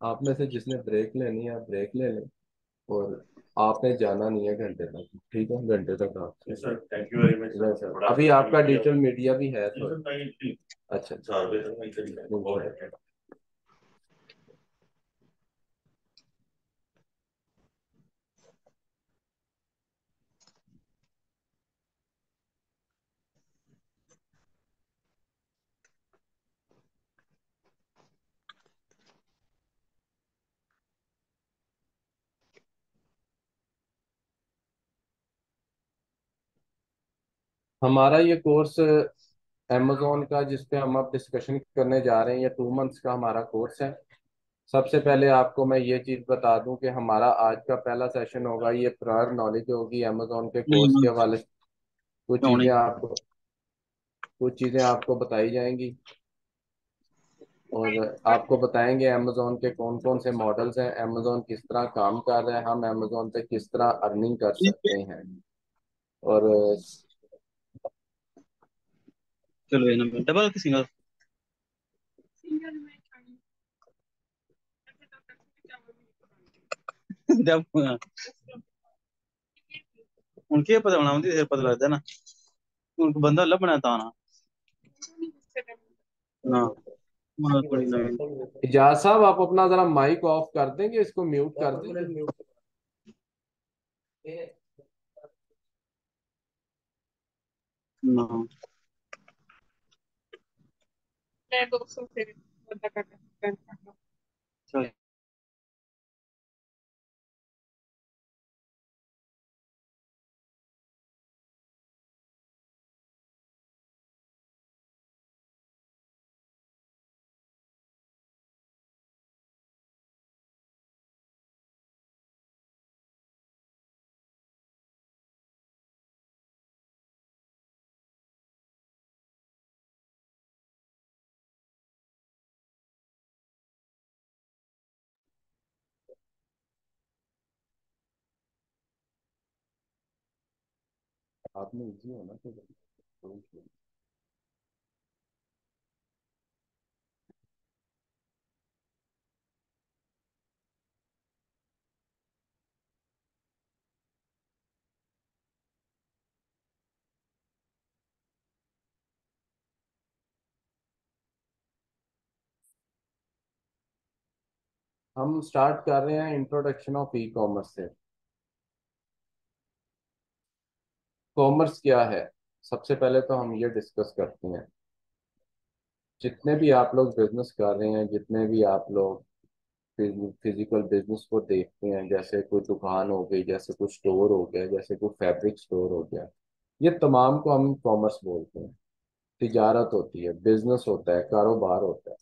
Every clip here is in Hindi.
आप में से जिसने ब्रेक लेनी है आप ब्रेक ले लें। और आपने जाना नहीं है घंटे तक, ठीक है? घंटे तक आप sir, thank you very much sir. अभी आपका डिजिटल मीडिया भी है तो अच्छा, 4 बजे तक मैं करीब हमारा ये कोर्स अमेजोन का जिस पे हम अब डिस्कशन करने जा रहे हैं, ये 2 मंथ्स का हमारा कोर्स है। सबसे पहले आपको मैं ये चीज़ बता दूं कि हमारा आज का पहला सेशन होगा, ये प्रायर नॉलेज होगी अमेजोन के नहीं कोर्स के मैं हवाले से। नहीं। कुछ चीज़ें आपको बताई जाएंगी और आपको बताएंगे अमेजोन के कौन कौन से मॉडल्स हैं, अमेजोन किस तरह काम कर रहा है, हम अमेजोन से किस तरह अर्निंग कर सकते हैं। और चलो ये नंबर डबल की सिंगल। जब उनके पता होना मुझे पता लगता है ना। उनको बंदा लब बनाता ना ना। थोड़ी नवीन इजाज साहब, आप अपना जरा माइक ऑफ कर देंगे, इसको म्यूट कर देंगे। ना। चलो। आपने इजी होना तो हम स्टार्ट कर रहे हैं इंट्रोडक्शन ऑफ ई कॉमर्स से। कॉमर्स क्या है? सबसे पहले तो हम ये डिस्कस करते हैं, जितने भी आप लोग बिजनेस कर रहे हैं, जितने भी आप लोग फिजिकल बिजनेस को देखते हैं, जैसे कोई दुकान हो गई, जैसे कोई स्टोर हो गया, जैसे कोई फैब्रिक स्टोर हो गया, ये तमाम को हम कॉमर्स बोलते हैं। तिजारत होती है, बिजनेस होता है, कारोबार होता है।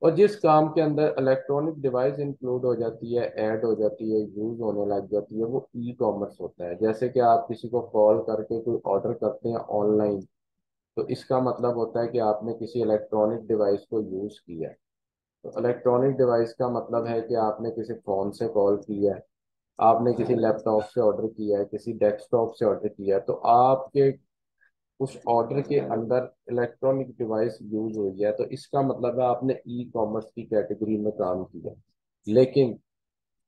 और जिस काम के अंदर इलेक्ट्रॉनिक डिवाइस इंक्लूड हो जाती है, ऐड हो जाती है, यूज होने लग जाती है, वो ई कॉमर्स होता है। जैसे कि आप किसी को कॉल करके कोई ऑर्डर करते हैं ऑनलाइन, तो इसका मतलब होता है कि आपने किसी इलेक्ट्रॉनिक डिवाइस को यूज किया है। तो इलेक्ट्रॉनिक डिवाइस का मतलब है कि आपने किसी फोन से कॉल किया है, आपने किसी लैपटॉप से ऑर्डर किया है, किसी डेस्कटॉप से ऑर्डर किया है, तो आपके उस ऑर्डर के अंदर इलेक्ट्रॉनिक डिवाइस यूज हुई है, तो इसका मतलब है आपने ई कॉमर्स की कैटेगरी में काम किया, लेकिन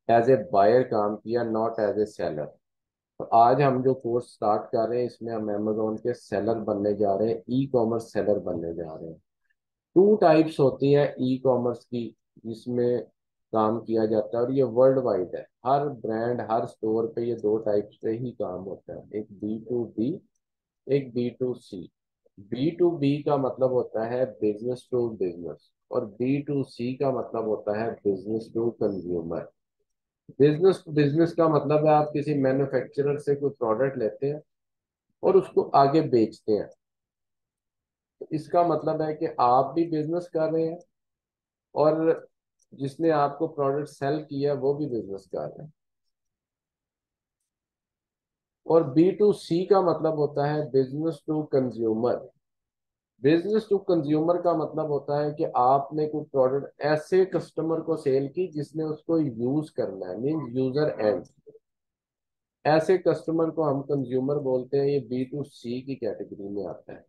एज ए बायर काम किया, नॉट एज ए सेलर। तो आज हम जो कोर्स स्टार्ट कर रहे हैं, इसमें हम अमेजोन के सेलर बनने जा रहे हैं, ई कॉमर्स सेलर बनने जा रहे हैं। 2 टाइप्स होती है ई कॉमर्स की जिसमें काम किया जाता है, और ये वर्ल्ड वाइड है। हर ब्रांड, हर स्टोर पे ये 2 टाइप से ही काम होता है, एक B2B, एक B2C। B2B का मतलब होता है बिजनेस टू बिजनेस, और B2C का मतलब होता है business to consumer. Business to business का मतलब है आप किसी मैन्युफैक्चरर से कोई प्रोडक्ट लेते हैं और उसको आगे बेचते हैं। तो इसका मतलब है कि आप भी बिजनेस कर रहे हैं, और जिसने आपको प्रोडक्ट सेल किया वो भी बिजनेस कर रहे हैं। और B2C का मतलब होता है business to consumer. Business to consumer का मतलब होता है कि आपने कोई प्रोडक्ट ऐसे कस्टमर को सेल की जिसने उसको यूज करना है, मीन यूजर एंड। ऐसे कस्टमर को हम कंज्यूमर बोलते हैं, ये B2C की कैटेगरी में आता है।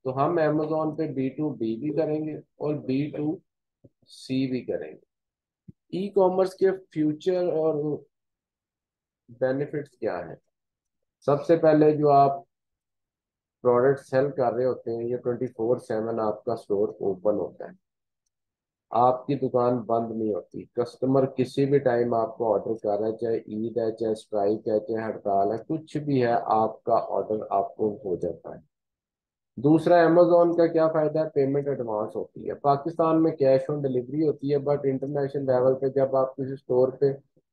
तो हम अमेजोन पे B2B भी करेंगे और B2C भी करेंगे। ई कॉमर्स के फ्यूचर और बेनिफिट्स क्या हैं? सबसे पहले जो आप प्रोडक्ट सेल कर रहे होते हैं, ये 24/7 आपका स्टोर ओपन होता है। आपकी दुकान बंद नहीं होती। कस्टमर किसी भी टाइम आपको ऑर्डर कर रहा है, चाहे ईद है, चाहे स्ट्राइक है, चाहे हड़ताल है, कुछ भी है, आपका ऑर्डर आपको हो जाता है। दूसरा, अमेजोन का क्या फायदा है? पेमेंट एडवांस होती है। पाकिस्तान में कैश ऑन डिलीवरी होती है, बट इंटरनेशनल लेवल पे जब आप किसी स्टोर पे,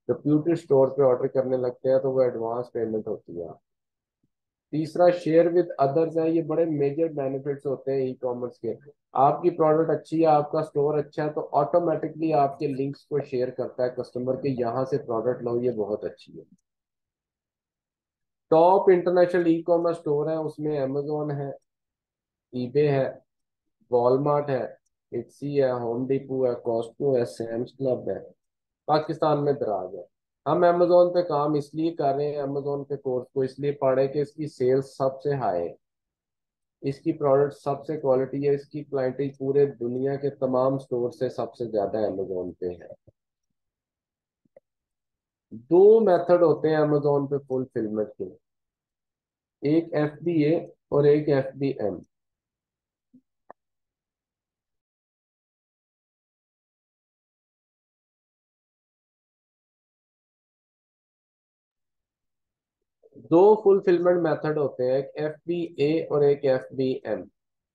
रेप्यूटेड स्टोर पे ऑर्डर करने लगते हैं, तो वो एडवांस पेमेंट होती है। तीसरा, शेयर विद अदर्स है। ये बड़े मेजर बेनिफिट्स होते हैं ई कॉमर्स के। आपकी प्रोडक्ट अच्छी है, आपका स्टोर अच्छा है, तो ऑटोमेटिकली आपके लिंक्स को शेयर करता है कस्टमर के, यहाँ से प्रोडक्ट लो, ये बहुत अच्छी है। Top international e commerce store है, उसमें अमेजोन है, ईबे है, वॉलमार्ट है, इट्सी है, होम डिपो है, कॉस्टको है, सैम्स क्लब है। पाकिस्तान में दराज है। हम अमेजोन पे काम इसलिए कर रहे हैं, अमेजोन के कोर्स को इसलिए पढ़े कि इसकी सेल्स सबसे हाई है, इसकी प्रोडक्ट सबसे क्वालिटी है, इसकी क्लाइंटेज पूरे दुनिया के तमाम स्टोर से सबसे ज्यादा अमेजोन पे है। दो मेथड होते हैं अमेजोन पे फुलफिलमेंट के, एक FBA और एक FBM। दो फुलफिलमेंट मेथड होते हैं, एक FBA और एक FBM।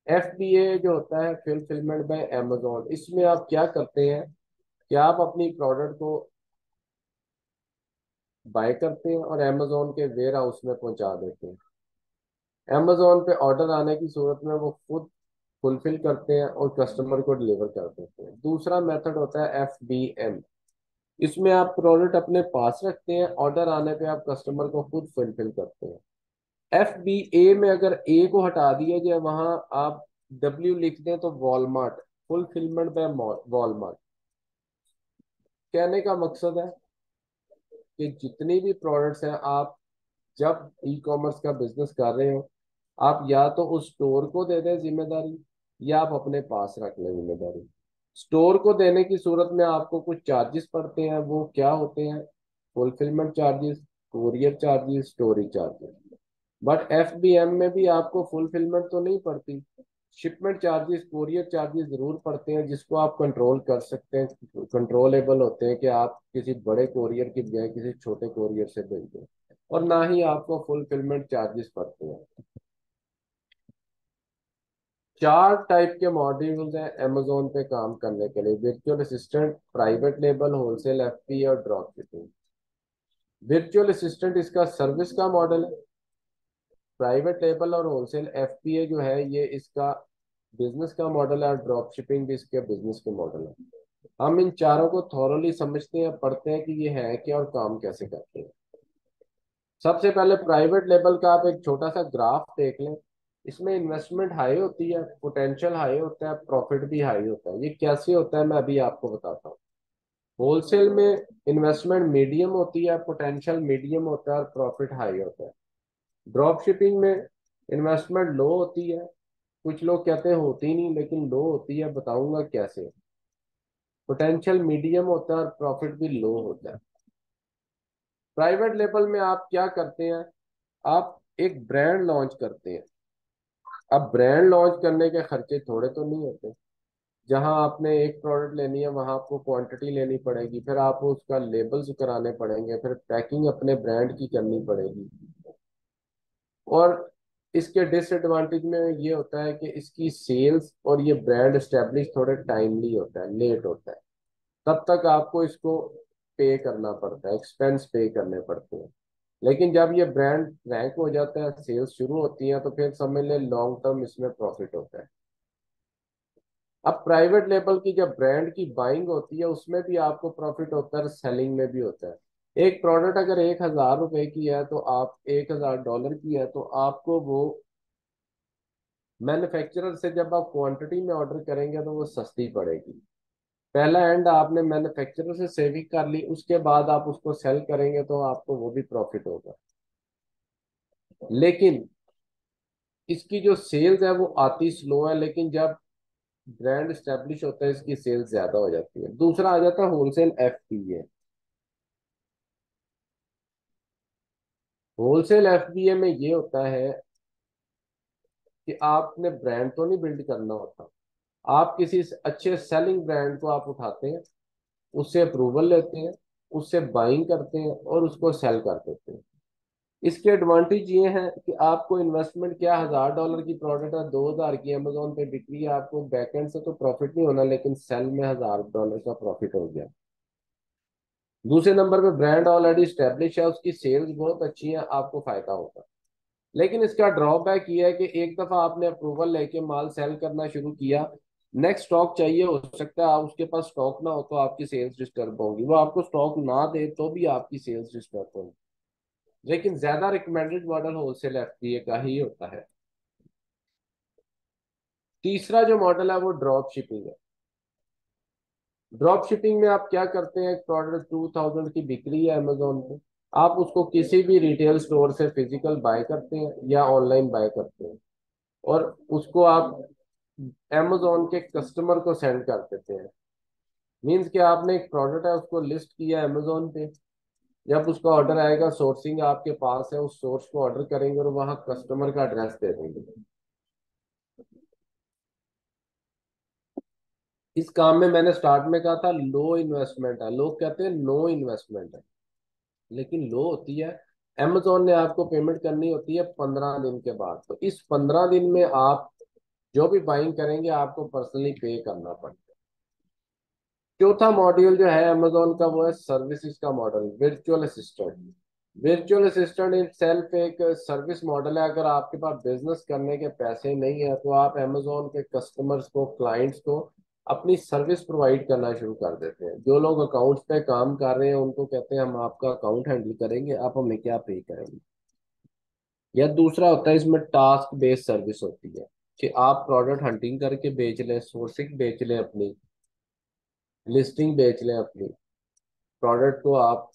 FBA जो होता है फुलफिलमेंट बाय अमेजोन, इसमें आप क्या करते हैं कि आप अपनी प्रोडक्ट को बाय करते हैं और अमेजोन के वेयर हाउस में पहुंचा देते हैं। अमेजोन पे ऑर्डर आने की सूरत में वो खुद फुलफिल करते हैं और कस्टमर को डिलीवर कर देते हैं। दूसरा मेथड होता है FBM। इसमें आप प्रोडक्ट अपने पास रखते हैं, ऑर्डर आने पे आप कस्टमर को खुद फुलफिल करते हैं। FBA में अगर ए को हटा दिया जाए, वहां आप W लिख दें तो वॉलमार्ट, फुलफिलमेंट बाय वॉलमार्ट। कहने का मकसद है कि जितनी भी प्रोडक्ट्स हैं, आप जब ई कॉमर्स का बिजनेस कर रहे हो, आप या तो उस स्टोर को दे दें जिम्मेदारी, या आप अपने पास रख लें जिम्मेदारी। स्टोर को देने की सूरत में आपको कुछ चार्जेस पड़ते हैं, वो क्या होते हैं? Fulfilment charges, courier charges, storage charges. But FBM में भी आपको फुलफिलमेंट तो नहीं पड़ती, शिपमेंट चार्जेस, कुरियर चार्जेस जरूर पड़ते हैं, जिसको आप कंट्रोल कर सकते हैं, कंट्रोलेबल होते हैं कि आप किसी बड़े कोरियर की बजाय किसी छोटे कोरियर से भेज दें। और ना ही आपको फुलफिलमेंट चार्जेस पड़ते हैं। चार टाइप के मॉड्यूल्स हैं अमेजोन पे काम करने के लिए: virtual assistant, private label, wholesale FBA और ड्रॉप शिपिंग। वर्चुअल असिस्टेंट इसका सर्विस का मॉडल है। प्राइवेट लेबल और होलसेल FBA जो है, ये इसका बिजनेस का मॉडल है, और ड्रॉप शिपिंग भी इसके बिजनेस के मॉडल है। हम इन चारों को थॉरली समझते हैं, पढ़ते हैं कि ये है क्या और काम कैसे करते हैं। सबसे पहले प्राइवेट लेबल का आप एक छोटा सा ग्राफ देख लें। इसमें इन्वेस्टमेंट हाई होती है, पोटेंशियल हाई होता है, प्रॉफिट भी हाई होता है। ये कैसे होता है मैं अभी आपको बताता हूँ। होलसेल में इन्वेस्टमेंट मीडियम होती है, पोटेंशियल मीडियम होता है और प्रॉफिट हाई होता है। ड्रॉप शिपिंग में इन्वेस्टमेंट लो होती है, कुछ लोग कहते हैं होती नहीं, लेकिन लो होती है, बताऊंगा कैसे। पोटेंशियल मीडियम होता है और प्रॉफिट भी लो होता है। प्राइवेट लेवल में आप क्या करते हैं? आप एक ब्रांड लॉन्च करते हैं। अब ब्रांड लॉन्च करने के खर्चे थोड़े तो नहीं होते। जहां आपने एक प्रोडक्ट लेनी है, वहां आपको क्वांटिटी लेनी पड़ेगी, फिर आपको उसका लेबल्स कराने पड़ेंगे, फिर पैकिंग अपने ब्रांड की करनी पड़ेगी। और इसके डिसएडवांटेज में ये होता है कि इसकी सेल्स और ये ब्रांड एस्टेब्लिश थोड़े टाइमली होता है, लेट होता है। तब तक आपको इसको पे करना पड़ता है, एक्सपेंस पे करने पड़ते हैं। लेकिन जब ये ब्रांड रैंक हो जाता है, सेल्स शुरू होती है, तो फिर समझ ले लॉन्ग टर्म इसमें प्रॉफिट होता है। अब प्राइवेट लेबल की जब ब्रांड की बाइंग होती है, उसमें भी आपको प्रॉफिट होता है, सेलिंग में भी होता है। एक प्रोडक्ट अगर 1,000 रुपए की है, तो आप $1,000 की है, तो आपको वो मैन्युफैक्चरर से जब आप क्वांटिटी में ऑर्डर करेंगे तो वो सस्ती पड़ेगी। पहला एंड आपने मैन्युफैक्चरर से सेविंग कर ली, उसके बाद आप उसको सेल करेंगे तो आपको वो भी प्रॉफिट होगा। लेकिन इसकी जो सेल्स है वो आती स्लो है, लेकिन जब ब्रांड स्टैब्लिश होता है, इसकी सेल्स ज्यादा हो जाती है। दूसरा आ जाता है होलसेल एफपीए। होलसेल एफबीए में ये होता है कि आपने ब्रांड तो नहीं बिल्ड करना होता, आप किसी अच्छे सेलिंग ब्रांड को आप उठाते हैं, उससे अप्रूवल लेते हैं, उससे बाइंग करते हैं और उसको सेल कर देते हैं। इसके एडवांटेज ये हैं कि आपको इन्वेस्टमेंट क्या, $1000 की प्रोडक्ट है, 2000 की अमेजोन पे बिक्री है, आपको बैकएंड से तो प्रॉफिट नहीं होना, लेकिन सेल में $1000 का प्रॉफिट हो गया। दूसरे नंबर पे ब्रांड ऑलरेडी स्टेब्लिश है, उसकी सेल्स बहुत अच्छी है, आपको फायदा होगा। लेकिन इसका ड्रॉबैक ये है कि एक दफा आपने अप्रूवल लेके माल सेल करना शुरू किया, नेक्स्ट स्टॉक चाहिए, हो सकता है आप उसके पास स्टॉक ना हो तो आपकी सेल्स डिस्टर्ब होंगी, वो आपको स्टॉक ना दे तो भी आपकी सेल्स डिस्टर्ब होंगी। लेकिन ज्यादा रिकमेंडेड मॉडल होलसेल एफपीए का ही होता है। तीसरा जो मॉडल है वो ड्रॉप शिपिंग है। ड्रॉप शिपिंग में आप क्या करते हैं, एक प्रोडक्ट 2000 की बिक्री है अमेजोन पे, आप उसको किसी भी रिटेल स्टोर से फिजिकल बाय करते हैं या ऑनलाइन बाय करते हैं, और उसको आप amazon के कस्टमर को सेंड कर देते हैं। मीन्स कि आपने एक प्रोडक्ट है उसको लिस्ट किया amazon पे, जब उसका ऑर्डर आएगा, सोर्सिंग आपके पास है, उस सोर्स को ऑर्डर करेंगे और वहां कस्टमर का एड्रेस दे देंगे। इस काम में मैंने स्टार्ट में कहा था लो इन्वेस्टमेंट है, लोग कहते हैं नो इन्वेस्टमेंट है, लेकिन लो होती है। amazon ने आपको पेमेंट करनी होती है 15 दिन के बाद, तो इस 15 दिन में आप जो भी बाइंग करेंगे आपको पर्सनली पे करना पड़ेगा। चौथा मॉड्यूल जो है अमेजोन का वो है सर्विसेज का model, virtual assistant. Virtual assistant in self एक सर्विस मॉडल है। अगर आपके पास बिजनेस करने के पैसे नहीं है तो आप अमेजोन के कस्टमर्स को, क्लाइंट्स को अपनी सर्विस प्रोवाइड करना शुरू कर देते हैं। जो लोग अकाउंट्स पे काम कर रहे हैं उनको कहते हैं हम आपका अकाउंट हैंडल करेंगे, आप हमें क्या पे करेंगे। या दूसरा होता है इसमें टास्क बेस्ड सर्विस होती है कि आप प्रोडक्ट हंटिंग करके बेच लें, सोर्सिंग बेच लें, अपनी लिस्टिंग बेच लें, अपनी प्रोडक्ट को आप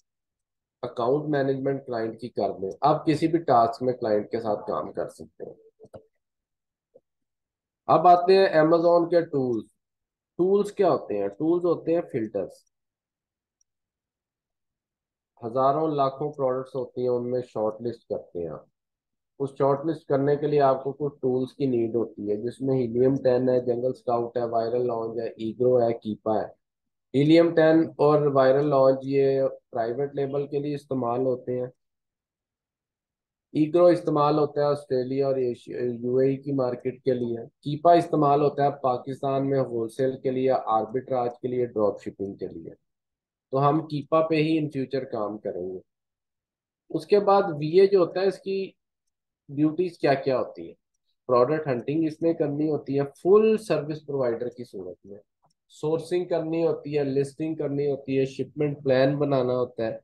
अकाउंट मैनेजमेंट क्लाइंट की कर दें, आप किसी भी टास्क में क्लाइंट के साथ काम कर सकते हैं। अब आते हैं amazon के टूल्स। टूल्स क्या होते हैं, टूल्स होते हैं फिल्टर्स। हजारों लाखों प्रोडक्ट्स होती हैं, उनमें शॉर्ट लिस्ट करते हैं आप। उस शॉर्ट लिस्ट करने के लिए आपको कुछ टूल्स की नीड होती है, जिसमें हीलियम 10 है, जंगल स्काउट है, वायरल लॉन्च है, ईग्रो है, कीपा है। हीलियम 10 और वायरल लॉन्च ये प्राइवेट लेबल के लिए इस्तेमाल होते हैं। ईग्रो इस्तेमाल होता है ऑस्ट्रेलिया और एशिया यूएई की मार्केट के लिए। कीपा इस्तेमाल होता है पाकिस्तान में होलसेल के लिए, आर्बिट्राज के लिए, ड्रॉप शिपिंग के लिए। तो हम कीपा पे ही इन फ्यूचर काम करेंगे। उसके बाद वीए जो होता है, इसकी ड्यूटीज क्या क्या होती है। प्रोडक्ट हंटिंग इसने करनी होती है फुल सर्विस प्रोवाइडर की सूरत में, सोर्सिंग करनी होती है, लिस्टिंग करनी होती है, शिपमेंट प्लान बनाना होता है,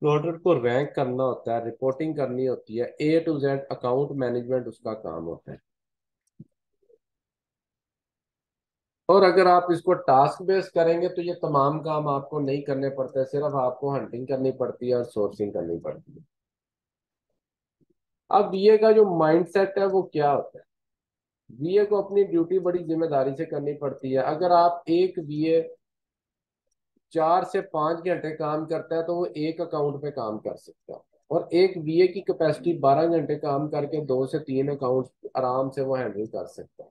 प्रोडक्ट को रैंक करना होता है, रिपोर्टिंग करनी होती है, A to Z account management उसका काम होता है। और अगर आप इसको टास्क बेस्ड करेंगे तो ये तमाम काम आपको नहीं करने पड़ते, सिर्फ आपको हंटिंग करनी पड़ती है और सोर्सिंग करनी पड़ती है। अब बीए का जो माइंडसेट है वो क्या होता है, बीए को अपनी ड्यूटी बड़ी जिम्मेदारी से करनी पड़ती है। अगर आप एक बीए 4 से 5 घंटे काम करता है तो वो एक अकाउंट पे काम कर सकता है, और एक बीए की कैपेसिटी 12 घंटे काम करके 2 से 3 अकाउंट आराम से वो हैंडल कर सकता है।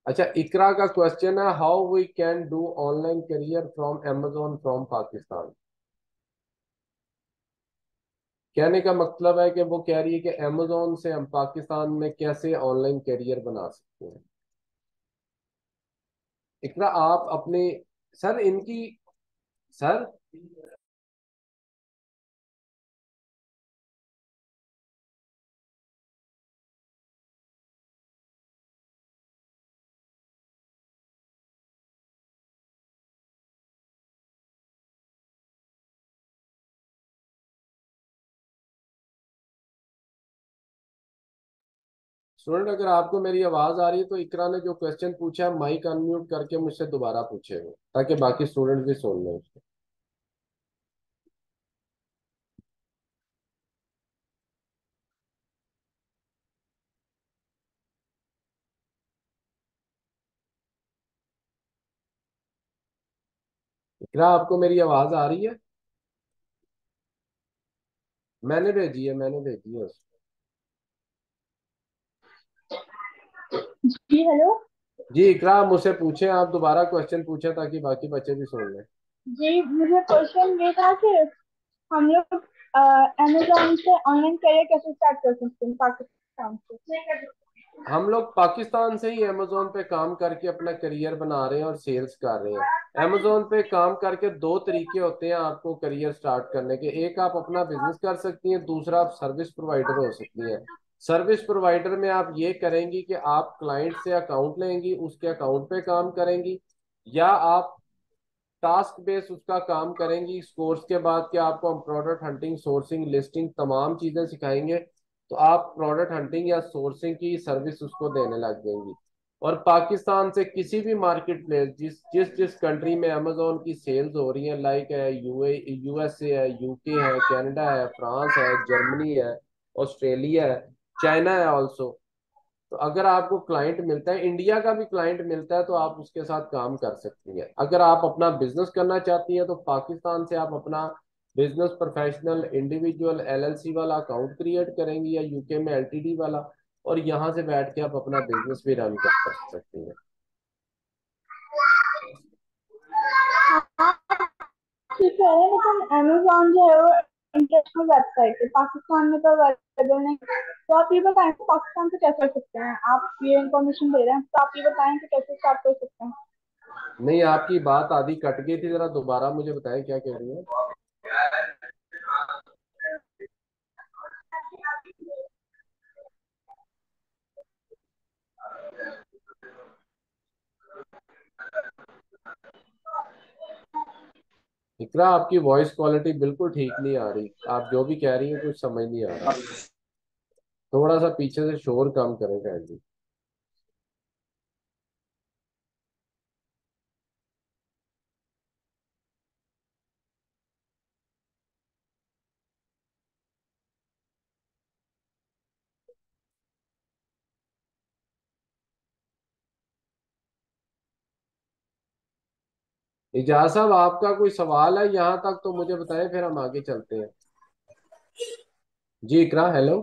अच्छा, इकरा का क्वेश्चन है how we can do online career from amazon from Pakistan. कहने का मतलब है कि वो कह रही है कि amazon से हम पाकिस्तान में कैसे ऑनलाइन करियर बना सकते हैं। इकरा आप अपने, सर इनकी, सर स्टूडेंट अगर आपको मेरी आवाज आ रही है तो इकरा ने जो क्वेश्चन पूछा है माइक अनम्यूट करके मुझसे दोबारा पूछे वो, ताकि बाकी स्टूडेंट भी सुन लें उसको। क्या आपको मेरी आवाज आ रही है? मैंने भेजी है उसको। जी हेलो। जी इकरा, आप मुझसे पूछें, आप दोबारा क्वेश्चन पूछें ताकि बाकी बच्चे भी सुन लें। जी मुझे क्वेश्चन ये था कि हम लोग अमेजोन से ऑनलाइन करियर कैसे स्टार्ट कर सकते हैं पाकिस्तान से। हम लोग पाकिस्तान से ही अमेजोन पे काम करके अपना करियर बना रहे हैं और सेल्स कर रहे हैं। अमेजोन पे काम करके दो तरीके होते हैं आपको करियर स्टार्ट करने के। एक, आप अपना बिजनेस कर सकती हैं, दूसरा आप सर्विस प्रोवाइडर हो सकती हैं। सर्विस प्रोवाइडर में आप ये करेंगी कि आप क्लाइंट से अकाउंट लेंगी, उसके अकाउंट पे काम करेंगी, या आप टास्क बेस उसका काम करेंगी। इस कोर्स के बाद क्या आपको हम प्रोडक्ट हंटिंग, सोर्सिंग, लिस्टिंग तमाम चीजें सिखाएंगे, तो आप प्रोडक्ट हंटिंग या सोर्सिंग की सर्विस उसको देने लग जाएंगी। और पाकिस्तान से किसी भी मार्केट प्लेस, जिस जिस जिस कंट्री में अमेजोन की सेल्स हो रही है, लाइक है यूएसए है, यूके है, कनाडा है, फ्रांस है, जर्मनी है, ऑस्ट्रेलिया है, चाइना है ऑल्सो, तो अगर आपको क्लाइंट मिलता है, इंडिया का भी क्लाइंट मिलता है, तो आप उसके साथ काम कर सकती हैं। अगर आप अपना बिजनेस करना चाहती हैं तो पाकिस्तान से आप अपना बिजनेस प्रोफेशनल इंडिविजुअल एलएलसी वाला अकाउंट क्रिएट करेंगी, या यूके में एलटीडी वाला, और यहाँ से बैठ के आप अपना बिजनेस भी रन कर सकती हैं। हाँ ठीक है, लेकिन अमेजोन जो है वो इंटरनेशनल वेबसाइट है, पाकिस्तान में तो अवेलेबल नहीं। तो आप ये बताएं कि पाकिस्तान से कैसे कर सकते हैं, आप ये इंफॉर्मेशन दे रहे हैं तो आप ये बताएं कि कैसे स्टार्ट कर सकते हैं। नहीं, आपकी बात आधी कट गई थी, जरा दोबारा मुझे बताएं क्या कह रही है। इकरा, आपकी वॉइस क्वालिटी बिल्कुल ठीक नहीं आ रही, आप जो भी कह रही हैं कुछ समझ नहीं आ रहा। थोड़ा सा पीछे से शोर कम करें काइंडली। इजाज साहब, आपका कोई सवाल है यहाँ तक तो मुझे बताएं, फिर हम आगे चलते हैं। जी इकरा, हेलो।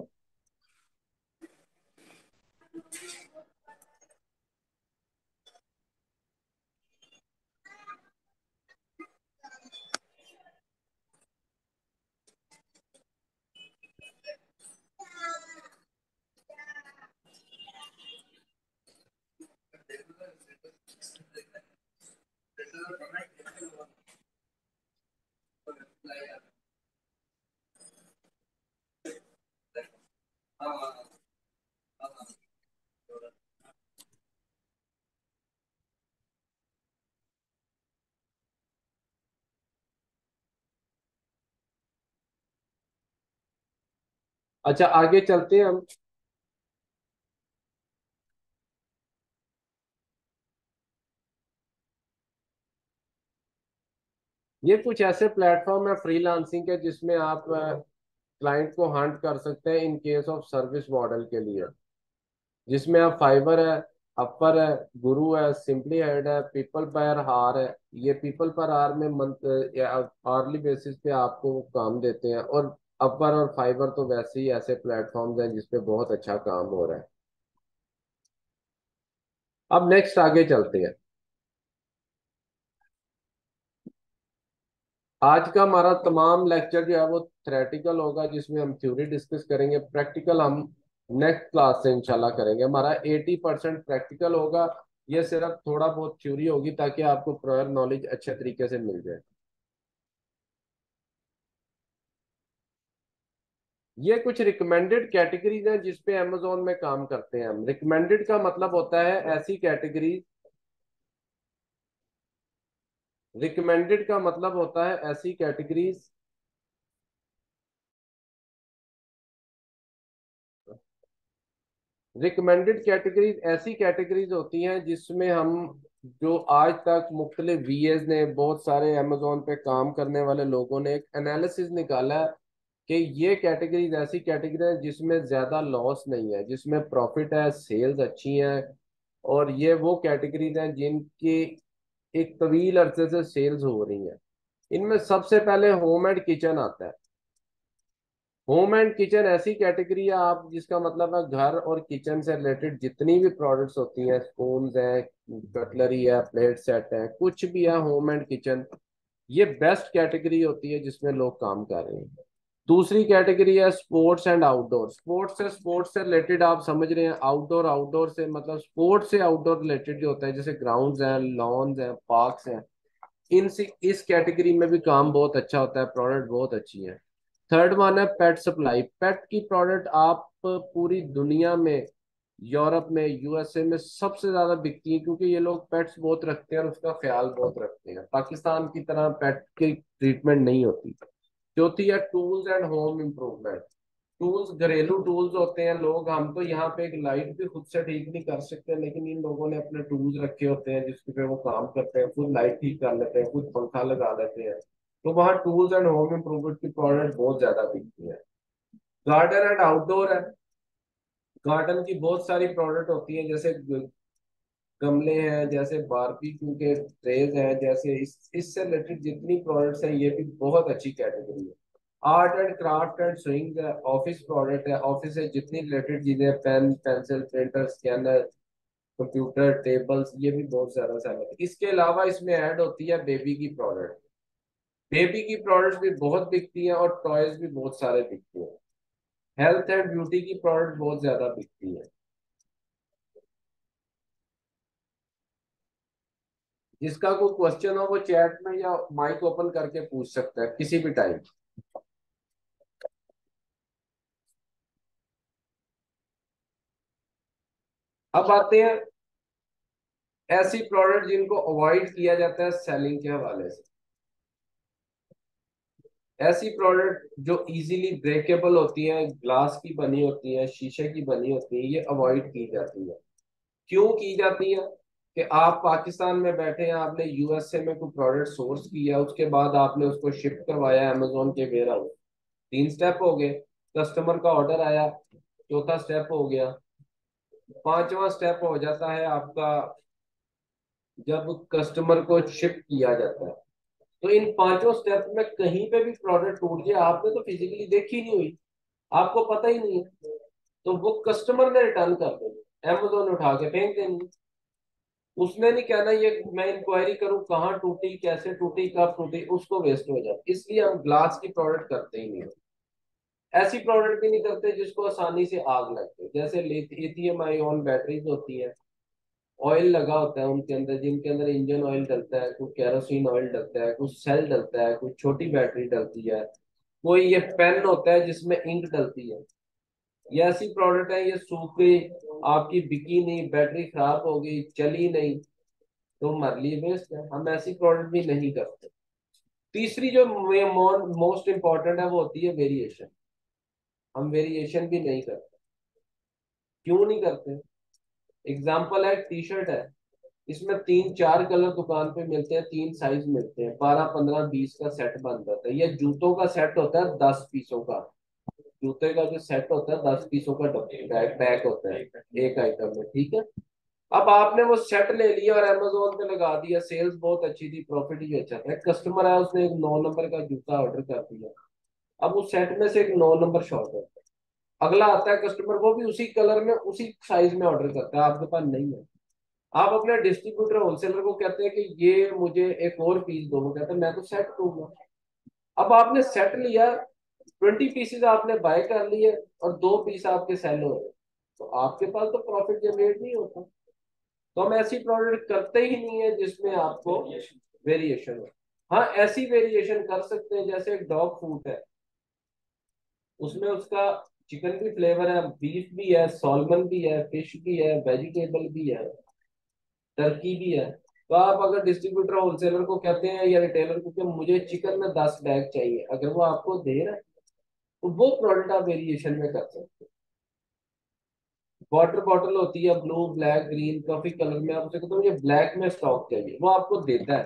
अच्छा, आगे चलते हैं हम। ये कुछ ऐसे प्लेटफॉर्म है फ्रीलांसिंग के जिसमें आप क्लाइंट को हंट कर सकते हैं in case of service model के लिए, जिसमें आप फाइवर है, अपर है, गुरु है, सिंपली हेड है, पीपल पर हार है। ये पीपल पर आर में मंथ या आर्ली बेसिस पे आपको वो काम देते हैं, और अपर और फाइवर तो वैसे ही ऐसे प्लेटफॉर्म्स हैं जिसपे बहुत अच्छा काम हो रहा है। अब नेक्स्ट आगे चलते हैं। आज का हमारा तमाम लेक्चर जो है वो थ्योरेटिकल होगा, जिसमें हम थ्योरी डिस्कस करेंगे, प्रैक्टिकल हम नेक्स्ट क्लास से इंशाल्लाह करेंगे। हमारा 80% प्रैक्टिकल होगा, ये सिर्फ थोड़ा बहुत थ्योरी होगी ताकि आपको प्रायर नॉलेज अच्छे तरीके से मिल जाए। ये कुछ रिकमेंडेड कैटेगरीज हैं जिसपे अमेजोन में काम करते हैं हम। रिकमेंडेड का मतलब होता है ऐसी कैटेगरीज, रिकमेंडेड का मतलब होता है ऐसी कैटेगरीज, रिकमेंडेड कैटेगरीज ऐसी कैटेगरीज होती हैं जिसमें हम, जो आज तक मुख्तलिफ वीएस ने, बहुत सारे अमेजोन पे काम करने वाले लोगों ने एक एनालिसिस निकाला है कि ये कैटेगरीज ऐसी कैटेगरी है जिसमें ज्यादा लॉस नहीं है, जिसमें प्रॉफिट है, सेल्स अच्छी हैं, और ये वो कैटेगरीज हैं जिनकी एक तवील अरसे से सेल्स हो रही हैं। इनमें सबसे पहले होम एंड किचन आता है। होम एंड किचन ऐसी कैटेगरी है आप, जिसका मतलब है घर और किचन से रिलेटेड जितनी भी प्रोडक्ट्स होती हैं, स्पून्स हैं, कटलरी है, प्लेट सेट है, कुछ भी है, होम एंड किचन, ये बेस्ट कैटेगरी होती है जिसमें लोग काम कर रहे हैं। दूसरी कैटेगरी है स्पोर्ट्स एंड आउटडोर। स्पोर्ट्स से रिलेटेड आप समझ रहे हैं, आउटडोर आउटडोर से मतलब स्पोर्ट्स से आउटडोर रिलेटेड जो होता है, जैसे ग्राउंड्स हैं, लॉन्स हैं, पार्क्स हैं, इस कैटेगरी में भी काम बहुत अच्छा होता है, प्रोडक्ट बहुत अच्छी है। थर्ड वन है पेट सप्लाई। पेट की प्रोडक्ट आप पूरी दुनिया में, यूरोप में, यूएसए में सबसे ज्यादा बिकती है, क्योंकि ये लोग पेट्स बहुत रखते हैं और उसका ख्याल बहुत रखते हैं। पाकिस्तान की तरह पेट की ट्रीटमेंट नहीं होती। चौथी है tools and home improvement. Tools घरेलू टूल्स होते हैं, लोग, हम तो यहाँ पे एक लाइट भी खुद से ठीक नहीं कर सकते, लेकिन इन लोगों ने अपने टूल्स रखे होते हैं जिसके पे वो काम करते हैं, खुद लाइट ठीक कर लेते हैं, खुद पंखा लगा लेते हैं। तो वहाँ टूल्स एंड होम इम्प्रूवमेंट की प्रोडक्ट बहुत ज्यादा बिकती है। गार्डन एंड आउटडोर है। गार्डन की बहुत सारी प्रोडक्ट होती है, जैसे गमले हैं, जैसे बारबेक्यू के ट्रेज हैं, जैसे इससे रिलेटेड जितनी प्रोडक्ट्स हैं, ये भी बहुत अच्छी कैटेगरी है। Art and craft and sewing है। ऑफिस प्रोडक्ट है, ऑफिस से जितनी रिलेटेड चीजें, pen, pencil, printer, scanner, computer, tables, ये भी बहुत ज्यादा सेल है। इसके अलावा इसमें ऐड होती है बेबी की प्रोडक्ट। बेबी की प्रोडक्ट्स भी बहुत बिकती हैं और टॉयज भी बहुत सारे बिकते हैं। हेल्थ एंड ब्यूटी की प्रोडक्ट बहुत ज्यादा बिकती है। जिसका कोई क्वेश्चन हो वो चैट में या माइक ओपन करके पूछ सकता है किसी भी टाइम। अब आते हैं ऐसी प्रोडक्ट जिनको अवॉइड किया जाता है सेलिंग के हवाले से। ऐसी प्रोडक्ट जो इजीली ब्रेकेबल होती हैं, ग्लास की बनी होती हैं, शीशे की बनी होती हैं, ये अवॉइड की जाती है। क्यों की जाती है? कि आप पाकिस्तान में बैठे हैं, आपने यूएसए में कोई प्रोडक्ट सोर्स किया, उसके बाद आपने उसको शिफ्ट करवाया अमेजोन के वेयर हाउस। तीन स्टेप हो गए। कस्टमर का ऑर्डर आया, चौथा स्टेप हो गया। पांचवा स्टेप हो जाता है आपका जब कस्टमर को शिफ्ट किया जाता है। तो इन पांचों स्टेप में कहीं पे भी प्रोडक्ट टूट जाए, आपने तो फिजिकली देखी नहीं हुई, आपको पता ही नहीं है, तो वो कस्टमर ने रिटर्न कर देनी, अमेजोन उठा के फेंक देनी। उसने नहीं कहना ये मैं इंक्वायरी करूं कहाँ टूटी, कैसे टूटी, कब टूटी, उसको वेस्ट हो जाए। इसलिए हम ग्लास की प्रोडक्ट करते ही नहीं। ऐसी प्रोडक्ट भी नहीं करते जिसको आसानी से आग लगती, जैसे लिथियम आयन बैटरीज होती है, ऑयल लगा होता है उनके अंदर, जिनके अंदर इंजन ऑयल डलता है, कुछ कैरोसिन ऑयल डलता है, कुछ सेल डलता है, कुछ छोटी बैटरी डलती है, कोई ये पेन होता है जिसमें इंक डलती है। ये ऐसी प्रोडक्ट है, ये सूख गई, आपकी बिकी नहीं, बैटरी खराब हो गई, चली नहीं, तो हमारे लिए बेस्ट है, हम ऐसी प्रोडक्ट भी नहीं करते। तीसरी जो मोस्ट इंपॉर्टेंट है वो होती है वेरिएशन। हम वेरिएशन भी नहीं करते। क्यों नहीं करते? एग्जाम्पल है, टी शर्ट है, इसमें तीन चार कलर दुकान पे मिलते हैं, तीन साइज मिलते हैं, 12 15 20 का सेट बन जाता है। ये जूतों का सेट होता है 10 पीसों का। जूते का जो सेट होता है 10 पीसों का बैग पैक होता है एक आइटम में, ठीक है। अब आपने वो सेट ले लिया और अमेजोन पे लगा दिया, सेल्स बहुत अच्छी थी, प्रॉफिट ही अच्छा था। कस्टमर आया, उसने एक 9 नंबर का जूता ऑर्डर कर दिया। अब उस सेट में से एक 9 नंबर शॉर्ट है। अगला आता है कस्टमर, वो भी उसी कलर में उसी साइज में ऑर्डर करता है, आपके पास नहीं है। आप अपने डिस्ट्रीब्यूटर होलसेलर को कहते हैं कि ये मुझे एक और पीस दो, वो कहते हैं मैं तो सेट दूंगा। अब आपने सेट लिया, 20 पीसेज आपने बाय कर लिए और 2 पीस आपके सेल हो रहे, तो आपके पास तो प्रॉफिट जनरेट नहीं होता। तो हम ऐसी प्रोडक्ट करते ही नहीं है जिसमें आपको वेरिएशन हो। हाँ, ऐसी वेरिएशन कर सकते हैं, जैसे एक डॉग फूड है, उसमें उसका चिकन भी फ्लेवर है, बीफ भी है, सॉल्मन भी है, फिश भी है, वेजिटेबल भी है, टर्की भी है। तो आप अगर डिस्ट्रीब्यूटर होलसेलर को कहते हैं या रिटेलर को कि मुझे चिकन में 10 बैग चाहिए, अगर वो आपको दे रहा है, तो वो प्रोडक्ट आप वेरिएशन में कर सकते हैं। वाटर बॉटल होती है ब्लू, ब्लैक, ग्रीन, काफी कलर में, आप उसे कहते हो मुझे ब्लैक में स्टॉक चाहिए, वो आपको देता है।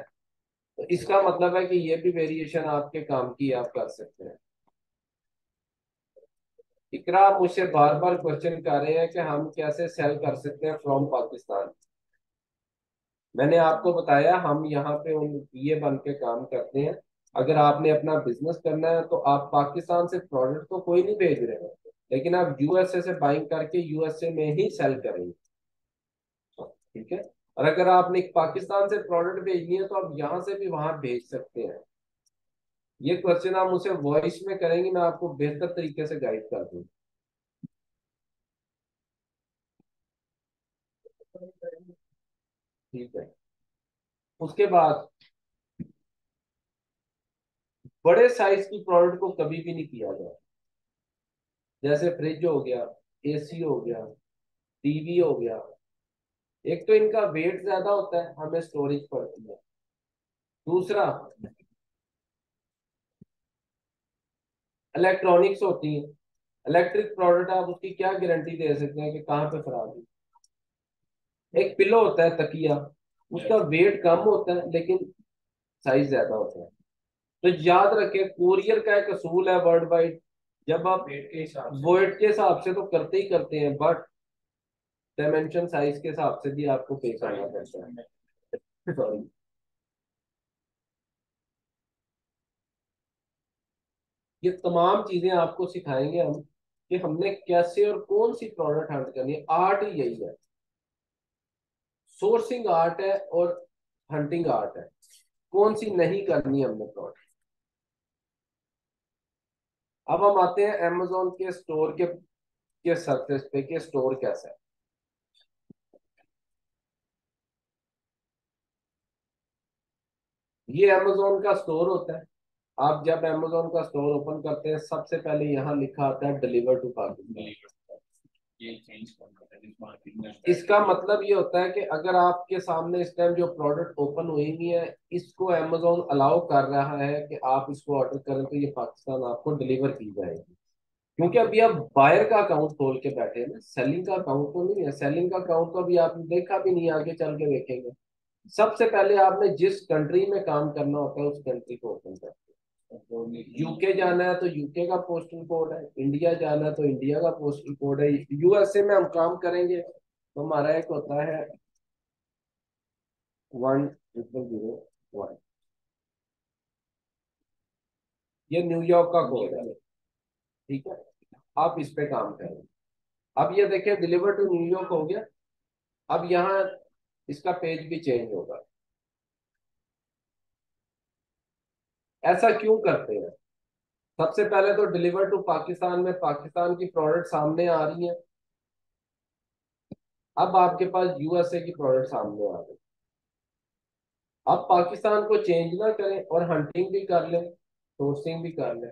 तो इसका मतलब है कि ये भी वेरिएशन आपके काम की आप कर सकते हैं। इकरा आप मुझसे बार बार क्वेश्चन कर रहे हैं कि हम कैसे सेल कर सकते हैं फ्रॉम पाकिस्तान। मैंने आपको बताया हम यहाँ पे उन पीए बन के काम करते हैं। अगर आपने अपना बिजनेस करना है तो आप पाकिस्तान से प्रोडक्ट तो कोई नहीं भेज रहे हो, लेकिन आप यूएसए से बाइंग करके यूएसए में ही सेल करेंगे। ठीक है। और अगर आपने पाकिस्तान से प्रोडक्ट भेजनी है तो आप यहाँ से भी वहां भेज सकते हैं। ये क्वेश्चन आप मुझसे वॉइस में करेंगे, मैं आपको बेहतर तरीके से गाइड कर दूंगा। ठीक है। उसके बाद बड़े साइज की प्रोडक्ट को कभी भी नहीं किया जाए। जैसे फ्रिज हो गया, एसी हो गया, टीवी हो गया। एक तो इनका वेट ज्यादा होता है, हमें स्टोरेज पड़ती है। दूसरा, इलेक्ट्रॉनिक्स होती है। इलेक्ट्रिक प्रोडक्ट आप उसकी क्या गारंटी दे सकते हैं कि कहाँ पे खराब है। एक पिलो होता है, तकिया, उसका वेट कम होता है लेकिन साइज ज्यादा होता है। तो याद रखें, कोरियर का एक असूल है वर्ल्ड वाइड, जब आप वेट के हिसाब से तो करते ही करते हैं, बट डायमेंशन साइज के हिसाब से भी आपको पे करना पड़ता है। सॉरी। ये तमाम चीजें आपको सिखाएंगे हम कि हमने कैसे और कौन सी प्रोडक्ट हैंडल करनी है। आर्ट ही यही है, सोर्सिंग आर्ट है और हंटिंग आर्ट है। कौन सी नहीं करनी है हमने प्रोडक्ट। अब हम आते हैं अमेजोन के स्टोर के सरफेस पे कि स्टोर कैसा है। ये अमेजोन का स्टोर होता है। आप जब अमेजोन का स्टोर ओपन करते हैं सबसे पहले यहाँ लिखा आता है डिलीवर टू पाकिस्तान। ये चेंज करना है इस मार्केट में। इसका मतलब ये होता है कि अगर आपके सामने इस टाइम जो प्रोडक्ट ओपन हुई हुई है, इसको अमेजोन अलाउ कर रहा है कि आप इसको ऑर्डर करें तो ये पाकिस्तान आपको डिलीवर की जाएगी। क्योंकि अभी आप बायर का अकाउंट खोल के बैठे हैं ना, सेलिंग का अकाउंट तो नहीं है। सेलिंग का अकाउंट तो अभी आपने देखा भी नहीं है, आगे चल के देखेंगे। सबसे पहले आपने जिस कंट्री में काम करना होता है उस कंट्री को ओपन करते हैं। यूके जाना है तो यूके का पोस्टल कोड है, इंडिया जाना है तो इंडिया का पोस्टल कोड है। यूएसए में हम काम करेंगे तो हमारा एक होता है 1001। ये न्यूयॉर्क का कोड है। ठीक है। आप इस पे काम करें। अब ये देखिए डिलीवर टू न्यूयॉर्क हो गया। अब यहाँ इसका पेज भी चेंज होगा। ऐसा क्यों करते हैं? सबसे पहले तो डिलीवर टू पाकिस्तान में पाकिस्तान की प्रोडक्ट सामने आ रही है। अब आपके पास यूएसए की प्रोडक्ट सामने आ गई। आप पाकिस्तान को चेंज ना करें और हंटिंग भी कर लें, सोर्सिंग भी कर लें,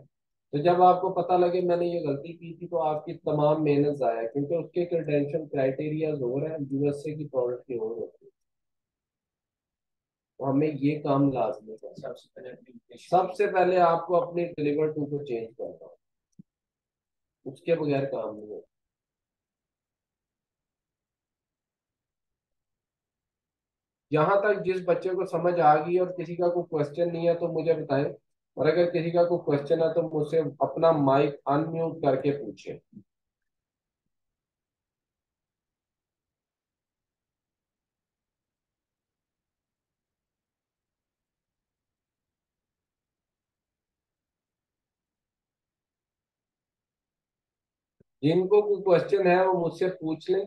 तो जब आपको पता लगे मैंने ये गलती की थी तो आपकी तमाम मेहनत जाया, क्योंकि उसके क्रेडेंशियल क्राइटेरिया हो रहे हैं, यूएसए की प्रोडक्ट की और होती है। तो हमें ये काम लाजमी करना है। सबसे पहले आपको अपने डिलीवर टू को चेंज करना है, उसके बगैर काम नहीं होगा। यहाँ तक जिस बच्चे को समझ आ गई और किसी का कोई क्वेश्चन नहीं है तो मुझे बताएं। और अगर किसी का कोई क्वेश्चन है तो मुझसे अपना माइक अनम्यूट करके पूछे। जिनको कोई क्वेश्चन है वो मुझसे पूछ लें,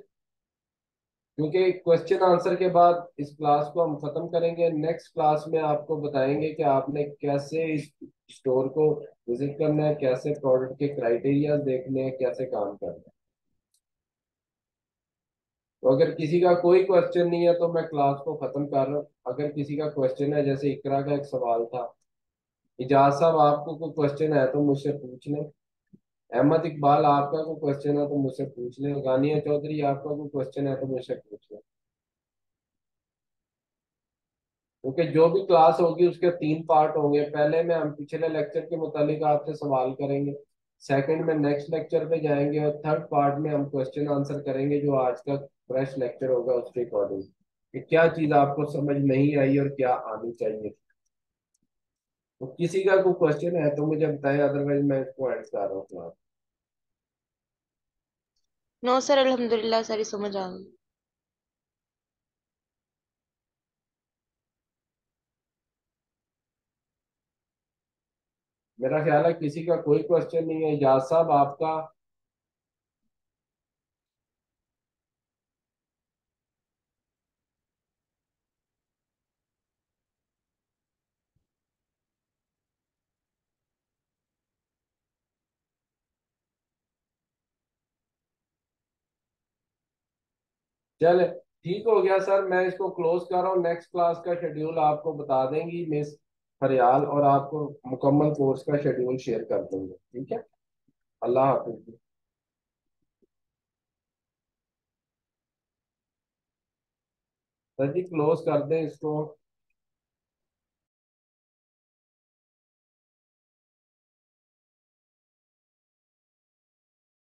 क्योंकि क्वेश्चन आंसर के बाद इस क्लास को हम खत्म करेंगे। नेक्स्ट क्लास में आपको बताएंगे कि आपने कैसे इस स्टोर को विजिट करना है, कैसे प्रोडक्ट के क्राइटेरिया देखने हैं, कैसे काम करना है। तो अगर किसी का कोई क्वेश्चन नहीं है तो मैं क्लास को खत्म कर रहा हूँ। अगर किसी का क्वेश्चन है, जैसे इकरा का एक सवाल था, इजाज साहब आपको कोई क्वेश्चन है तो मुझसे पूछ लें। अहमद इकबाल आपका कोई क्वेश्चन है तो मुझसे पूछ लें। गानिया चौधरी आपका कोई क्वेश्चन है तो मुझसे पूछ लें। क्योंकि जो भी क्लास होगी उसके 3 पार्ट होंगे। पहले में हम पिछले लेक्चर के मुतालिक आपसे सवाल करेंगे, सेकंड में नेक्स्ट लेक्चर पे जाएंगे, और थर्ड पार्ट में हम क्वेश्चन आंसर करेंगे जो आज का फ्रेश लेक्चर होगा उसके अकॉर्डिंग, कि क्या चीज़ आपको समझ नहीं आई और क्या आनी चाहिए। तो किसी का कोई क्वेश्चन है तो मुझे बताएं, अदरवाइज मैं इसको एंड कर रहा हूँ क्लास। नो सर, अल्हम्दुलिल्लाह सारी समझ आ गई। मेरा ख्याल है किसी का कोई क्वेश्चन नहीं है। या सब आपका। चले, ठीक हो गया सर, मैं इसको क्लोज कर रहा हूँ। नेक्स्ट क्लास का शेड्यूल आपको बता देंगी मिस फरियाल, और आपको मुकम्मल कोर्स का शेड्यूल शेयर कर देंगे। ठीक है। अल्लाह हाफिज। सर जी क्लोज कर दें इसको।